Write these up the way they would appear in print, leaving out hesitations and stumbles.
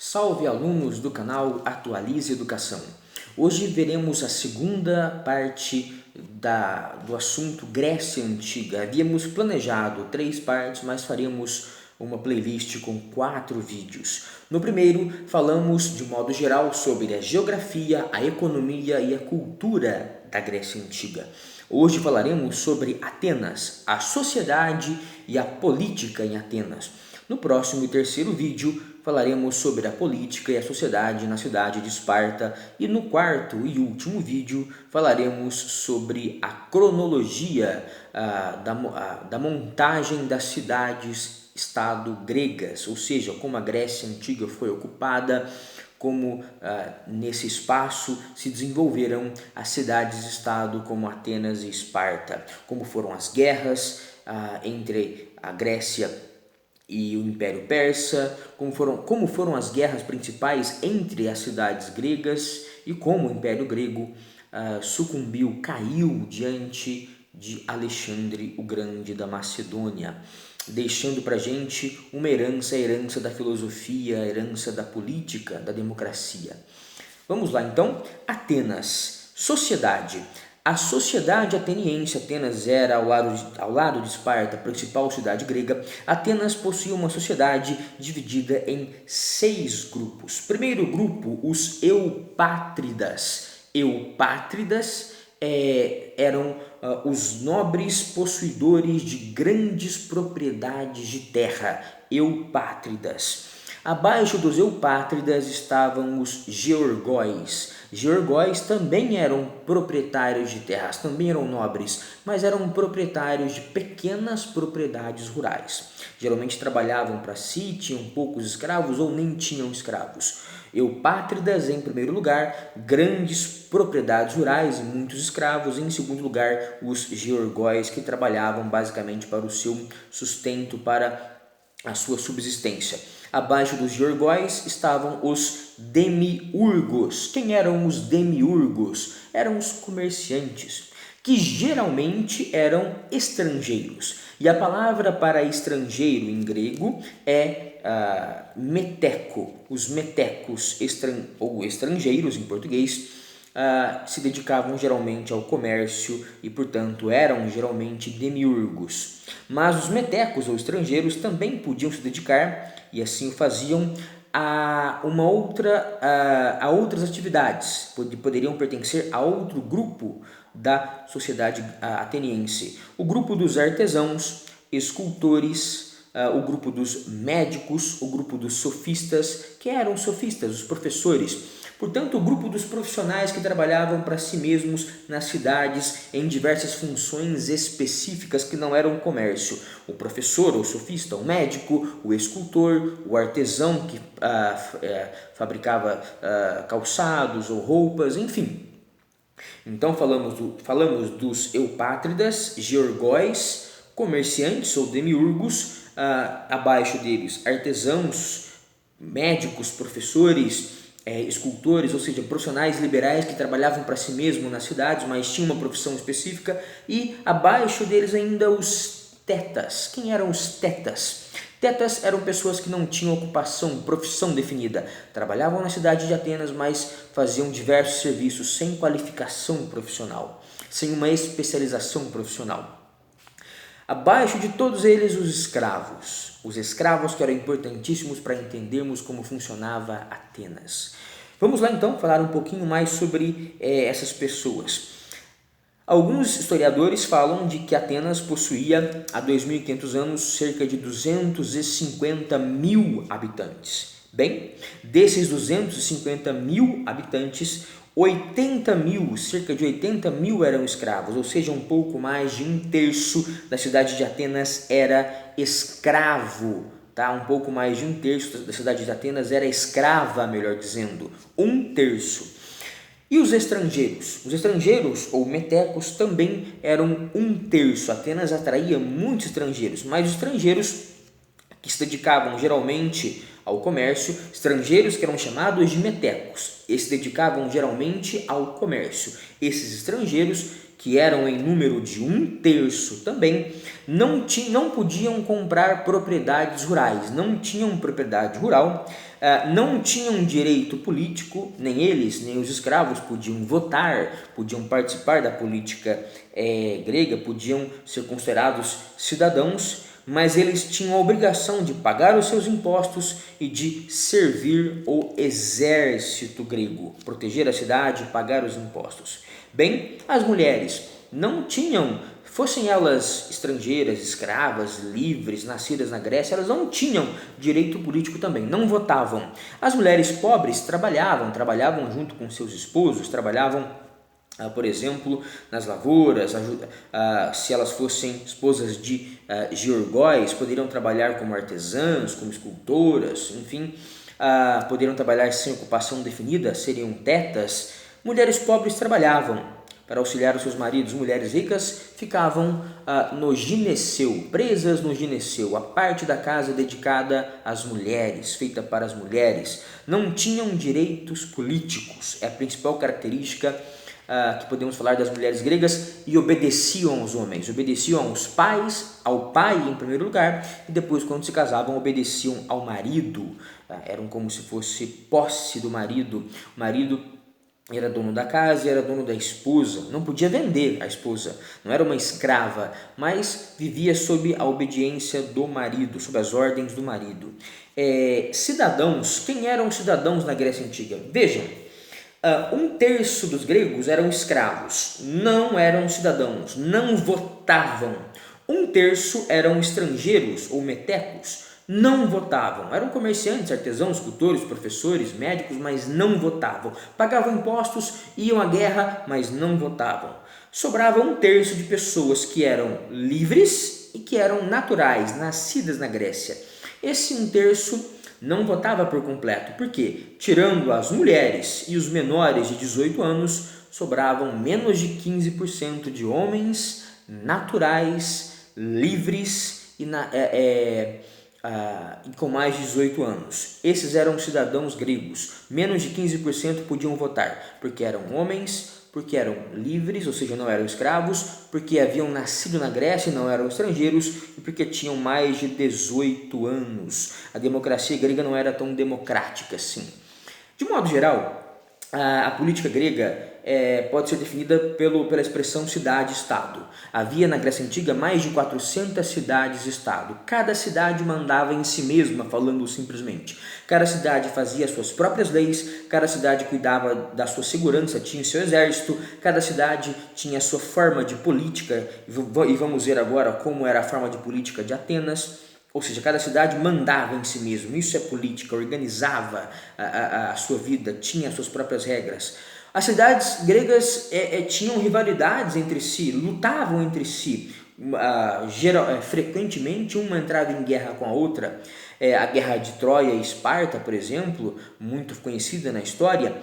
Salve alunos do canal Atualize Educação. Hoje veremos a segunda parte do assunto Grécia Antiga. Havíamos planejado 3 partes, mas faremos uma playlist com 4 vídeos. No primeiro, falamos de modo geral sobre a geografia, a economia e a cultura da Grécia Antiga. Hoje falaremos sobre Atenas, a sociedade e a política em Atenas. No próximo e terceiro vídeo, falaremos sobre a política e a sociedade na cidade de Esparta e no quarto e último vídeo falaremos sobre a cronologia da montagem das cidades-estado gregas, ou seja, como a Grécia Antiga foi ocupada, como nesse espaço se desenvolveram as cidades-estado como Atenas e Esparta, como foram as guerras entre a Grécia e o Império Persa, como foram as guerras principais entre as cidades gregas e como o Império Grego sucumbiu, caiu diante de Alexandre o Grande da Macedônia, deixando para a gente uma herança, a herança da filosofia, a herança da política, da democracia. Vamos lá então, Atenas, sociedade. A sociedade ateniense, Atenas era ao lado de Esparta, a principal cidade grega. Atenas possuía uma sociedade dividida em 6 grupos. Primeiro grupo, os eupátridas. Eupátridas eram os nobres possuidores de grandes propriedades de terra, eupátridas. Abaixo dos eupátridas estavam os georgóis. Georgóis também eram proprietários de terras, também eram nobres, mas eram proprietários de pequenas propriedades rurais. Geralmente trabalhavam para si, tinham poucos escravos ou nem tinham escravos. Eupátridas, em primeiro lugar, grandes propriedades rurais e muitos escravos. Em segundo lugar, os georgóis, que trabalhavam basicamente para o seu sustento, para a sua subsistência. Abaixo dos georgóis estavam os demiurgos. Quem eram os demiurgos? Eram os comerciantes, que geralmente eram estrangeiros. E a palavra para estrangeiro em grego é meteco. Os metecos, ou estrangeiros em português, se dedicavam geralmente ao comércio e, portanto, eram geralmente demiurgos. Mas os metecos ou estrangeiros também podiam se dedicar, e assim o faziam, a outras atividades, poderiam pertencer a outro grupo da sociedade ateniense. O grupo dos artesãos, escultores, o grupo dos médicos, o grupo dos sofistas. Quem eram os sofistas? Os professores. Portanto, o grupo dos profissionais que trabalhavam para si mesmos nas cidades em diversas funções específicas que não eram comércio. O professor ou sofista, o médico, o escultor, o artesão que fabricava calçados ou roupas, enfim. Então falamos dos eupátridas, georgóis, comerciantes ou demiurgos, abaixo deles artesãos, médicos, professores, escultores, ou seja, profissionais liberais que trabalhavam para si mesmo nas cidades, mas tinham uma profissão específica, e abaixo deles ainda os tetas. Quem eram os tetas? Tetas eram pessoas que não tinham ocupação, profissão definida. Trabalhavam na cidade de Atenas, mas faziam diversos serviços sem qualificação profissional, sem uma especialização profissional. Abaixo de todos eles, os escravos. Os escravos que eram importantíssimos para entendermos como funcionava Atenas. Vamos lá então falar um pouquinho mais sobre essas pessoas. Alguns historiadores falam de que Atenas possuía, há 2.500 anos, cerca de 250 mil habitantes. Bem, desses 250 mil habitantes, 80 mil, cerca de 80 mil eram escravos, ou seja, um pouco mais de 1/3 da cidade de Atenas era escravo. Um pouco mais de 1/3 da cidade de Atenas era escrava, melhor dizendo, 1/3. E os estrangeiros? Os estrangeiros, ou metecos, também eram 1/3. Atenas atraía muitos estrangeiros, mas os estrangeiros que se dedicavam geralmente ao comércio, estrangeiros que eram chamados de metecos, e se dedicavam geralmente ao comércio. Esses estrangeiros que eram em número de 1/3 também, não podiam comprar propriedades rurais, não tinham propriedade rural, não tinham direito político, nem eles, nem os escravos podiam votar, podiam participar da política grega, podiam ser considerados cidadãos, mas eles tinham a obrigação de pagar os seus impostos e de servir o exército grego, proteger a cidade e pagar os impostos. Bem, as mulheres não tinham, fossem elas estrangeiras, escravas, livres, nascidas na Grécia, elas não tinham direito político também, não votavam. As mulheres pobres trabalhavam junto com seus esposos, trabalhavam, por exemplo, nas lavouras, se elas fossem esposas de georgóis, poderiam trabalhar como artesãs, como escultoras, enfim, poderiam trabalhar sem ocupação definida, seriam tetas. Mulheres pobres trabalhavam para auxiliar os seus maridos. Mulheres ricas ficavam no gineceu, presas no gineceu, a parte da casa dedicada às mulheres, feita para as mulheres. Não tinham direitos políticos, é a principal característica que podemos falar das mulheres gregas, e obedeciam aos homens, obedeciam aos pais, ao pai em primeiro lugar, e depois, quando se casavam, obedeciam ao marido, eram como se fosse posse do marido. O marido era dono da casa e era dono da esposa, não podia vender a esposa, não era uma escrava, mas vivia sob a obediência do marido, sob as ordens do marido. Cidadãos, quem eram cidadãos na Grécia Antiga? Vejam, 1/3 dos gregos eram escravos, não eram cidadãos, não votavam. 1/3 eram estrangeiros ou metecos, não votavam. Eram comerciantes, artesãos, escultores, professores, médicos, mas não votavam. Pagavam impostos, iam à guerra, mas não votavam. Sobrava 1/3 de pessoas que eram livres e que eram naturais, nascidas na Grécia. Esse 1/3 não votava por completo, porque, tirando as mulheres e os menores de 18 anos, sobravam menos de 15% de homens naturais, livres e com mais de 18 anos. Esses eram cidadãos gregos. Menos de 15% podiam votar, porque eram homens, porque eram livres, ou seja, não eram escravos, porque haviam nascido na Grécia e não eram estrangeiros, e porque tinham mais de 18 anos. A democracia grega não era tão democrática assim. De modo geral, a política grega pode ser definida pela expressão cidade-estado. Havia na Grécia Antiga mais de 400 cidades-estado. Cada cidade mandava em si mesma, falando simplesmente. Cada cidade fazia suas próprias leis, cada cidade cuidava da sua segurança, tinha seu exército, cada cidade tinha a sua forma de política, e vamos ver agora como era a forma de política de Atenas. Ou seja, cada cidade mandava em si mesmo, isso é política, organizava a sua vida, tinha as suas próprias regras. As cidades gregas tinham rivalidades entre si, lutavam entre si, frequentemente uma entrava em guerra com a outra. A guerra de Troia e Esparta, por exemplo, muito conhecida na história.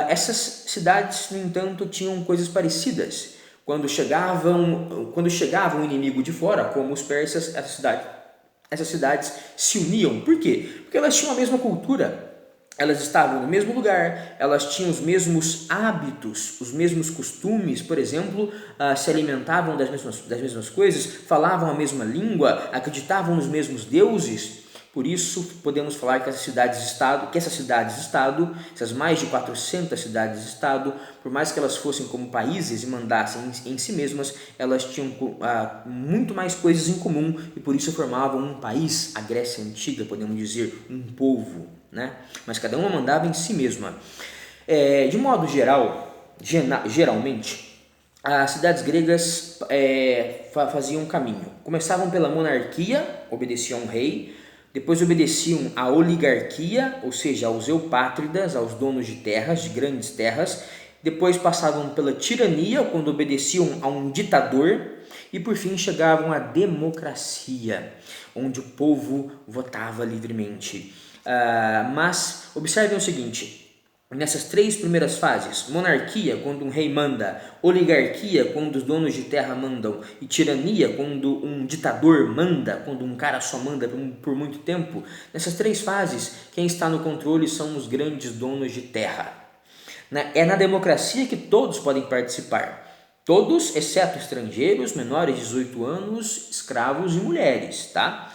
Essas cidades, no entanto, tinham coisas parecidas. Quando chegava um inimigo de fora, como os persas, essas cidades se uniam. Por quê? Porque elas tinham a mesma cultura, elas estavam no mesmo lugar, elas tinham os mesmos hábitos, os mesmos costumes, por exemplo, se alimentavam das mesmas coisas, falavam a mesma língua, acreditavam nos mesmos deuses. Por isso, podemos falar que essas cidades-estado, essas mais de 400 cidades-estado, por mais que elas fossem como países e mandassem em si mesmas, elas tinham muito mais coisas em comum e por isso formavam um país, a Grécia Antiga, podemos dizer, um povo, né? Mas cada uma mandava em si mesma. De modo geral, geralmente, as cidades gregas faziam um caminho. Começavam pela monarquia, obedeciam ao rei. Depois obedeciam à oligarquia, ou seja, aos eupátridas, aos donos de terras, de grandes terras. Depois passavam pela tirania, quando obedeciam a um ditador. E por fim chegavam à democracia, onde o povo votava livremente. Mas observem o seguinte: nessas 3 primeiras fases, monarquia, quando um rei manda, oligarquia, quando os donos de terra mandam, e tirania, quando um ditador manda, quando um cara só manda por muito tempo, nessas 3 fases, quem está no controle são os grandes donos de terra. É na democracia que todos podem participar. Todos, exceto estrangeiros, menores de 18 anos, escravos e mulheres, tá?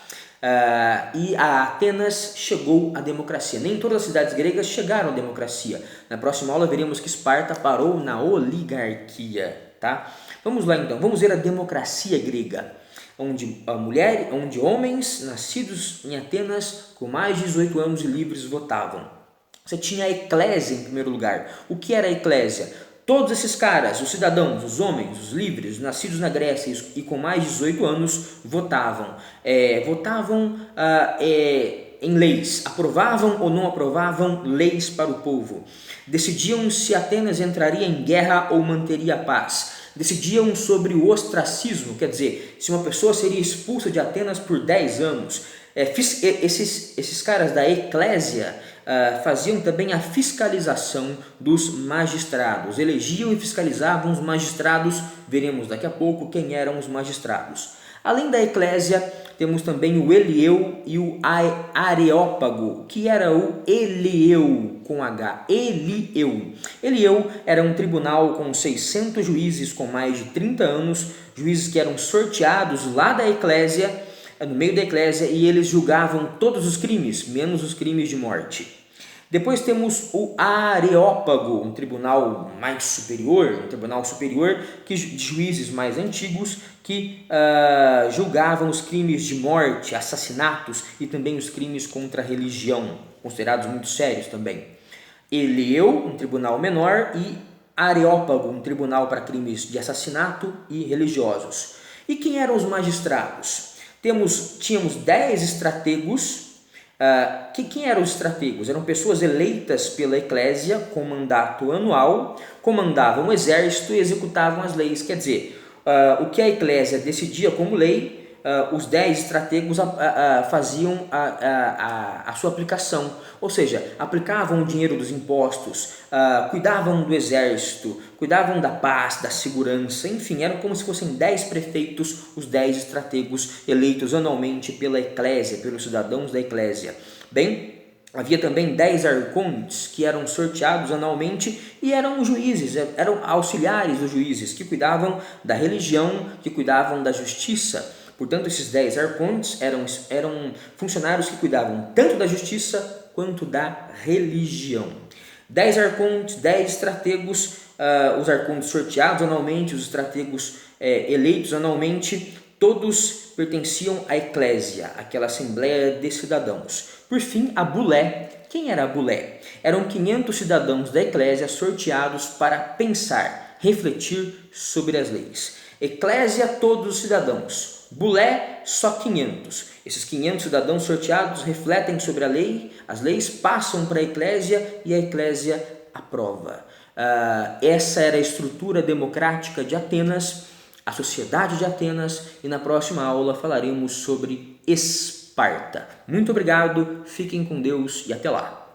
E a Atenas chegou à democracia. Nem todas as cidades gregas chegaram à democracia. Na próxima aula veremos que Esparta parou na oligarquia, tá? Vamos lá então, vamos ver a democracia grega, onde homens nascidos em Atenas com mais de 18 anos e livres votavam. Você tinha a eclésia em primeiro lugar. O que era a eclésia? Todos esses caras, os cidadãos, os homens, os livres, nascidos na Grécia e com mais de 18 anos, votavam. Em leis, aprovavam ou não aprovavam leis para o povo. Decidiam se Atenas entraria em guerra ou manteria a paz. Decidiam sobre o ostracismo, quer dizer, se uma pessoa seria expulsa de Atenas por 10 anos. Esses caras da eclésia faziam também a fiscalização dos magistrados, elegiam e fiscalizavam os magistrados, veremos daqui a pouco quem eram os magistrados. Além da eclésia, temos também o Elieu e o Areópago, que era o Elieu com H, Elieu. Elieu era um tribunal com 600 juízes com mais de 30 anos, juízes que eram sorteados lá da eclésia, no meio da eclésia, e eles julgavam todos os crimes, menos os crimes de morte. Depois temos o Areópago, um tribunal superior de juízes mais antigos que julgavam os crimes de morte, assassinatos e também os crimes contra a religião, considerados muito sérios também. Elieu, um tribunal menor, e Areópago, um tribunal para crimes de assassinato e religiosos. E quem eram os magistrados? Tínhamos 10 estrategos. Quem eram os estrategos? Eram pessoas eleitas pela eclésia com mandato anual, comandavam o exército e executavam as leis. Quer dizer, o que a eclésia decidia como lei, os 10 estrategos faziam a sua aplicação, ou seja, aplicavam o dinheiro dos impostos, cuidavam do exército, cuidavam da paz, da segurança, enfim, eram como se fossem 10 prefeitos, os 10 estrategos eleitos anualmente pela eclésia, pelos cidadãos da eclésia. Bem, havia também 10 arcontes que eram sorteados anualmente e eram juízes, eram auxiliares dos juízes que cuidavam da religião, que cuidavam da justiça. Portanto, esses 10 arcontes eram funcionários que cuidavam tanto da justiça quanto da religião. 10 arcontes, 10 estrategos, os arcontes sorteados anualmente, os estrategos eleitos anualmente, todos pertenciam à eclésia, aquela assembleia de cidadãos. Por fim, a bulé. Quem era a bulé? Eram 500 cidadãos da eclésia sorteados para pensar, refletir sobre as leis. Eclésia, todos os cidadãos. Bulé, só 500. Esses 500 cidadãos sorteados refletem sobre a lei, as leis passam para a eclésia e a eclésia aprova. Essa era a estrutura democrática de Atenas, a sociedade de Atenas, e na próxima aula falaremos sobre Esparta. Muito obrigado, fiquem com Deus e até lá!